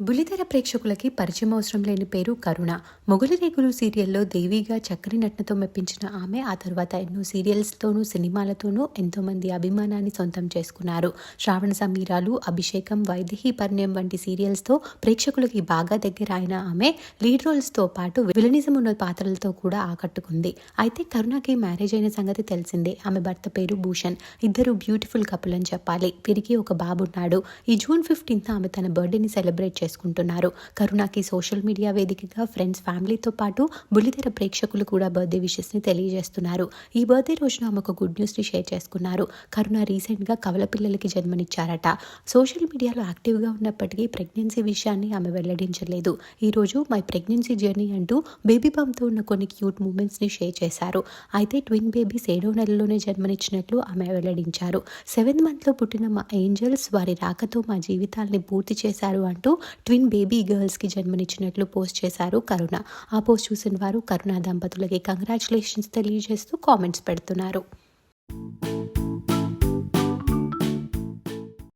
బుల్లితెర ప్రేక్షకులకి పరిచయం అవసరం లేని పేరు కరుణ. మొగలి రేకులు సీరియల్లో దేవిగా చక్కని నటనతో మెప్పించిన ఆమె ఆ తర్వాత ఎన్నో సీరియల్స్తోనూ సినిమాలతోనూ ఎంతోమంది అభిమానాన్ని సొంతం చేసుకున్నారు. శ్రావణ సమీరాలు, అభిషేకం, వైదేహి పరిణయం వంటి సీరియల్స్తో ప్రేక్షకులకి బాగా దగ్గర అయిన ఆమె లీడ్ రోల్స్తో పాటు విలనిజం ఉన్న పాత్రలతో కూడా ఆకట్టుకుంది. అయితే కరుణకి మ్యారేజ్ అయిన సంగతి తెలిసిందే. ఆమె భర్త పేరు భూషణ్. ఇద్దరు బ్యూటిఫుల్ కపుల్ అని చెప్పాలి. వీరికి ఒక బాబున్నాడు. ఈ జూన్ 15th ఆమె తన బర్త్డేని సెలబ్రేట్ చేసుకుంటున్నారు. కరుణకి సోషల్ మీడియా వేదికగా ఫ్రెండ్స్, ఫ్యామిలీతో పాటు బుల్లితెర ప్రేక్షకులు కూడా బర్త్డే విషెస్ ని తెలియజేస్తున్నారు. ఈ బర్త్డే రోజున ఆమె ఒక గుడ్ న్యూస్ ని షేర్ చేసుకున్నారు. కరుణ రీసెంట్ గా కవల పిల్లలకి జన్మనిచ్చారట. సోషల్ మీడియాలో యాక్టివ్ గా ఉన్నప్పటికీ ప్రెగ్నెన్సీ విషయాన్ని ఆమె వెల్లడించలేదు. ఈ రోజు మై ప్రెగ్నెన్సీ జర్నీ అంటూ బేబీ బంప్తో ఉన్న కొన్ని క్యూట్ మూమెంట్స్ ని షేర్ చేశారు. అయితే ట్విన్ బేబీస్ 7వ నెలలోనే జన్మనిచ్చినట్లు ఆమె వెల్లడించారు. 7th month లో పుట్టిన మా ఏంజల్స్ వారి రాకతో మా జీవితాల్ని పూర్తి చేశారు అంటూ ట్విన్ బేబీ గర్ల్స్కి జన్మనిచ్చినట్లు పోస్ట్ చేశారు కరుణ. ఆ పోస్ట్ చూసిన వారు కరుణ దంపతులకి కంగ్రాచులేషన్స్ తెలియజేస్తూ కామెంట్స్ పెడుతున్నారు.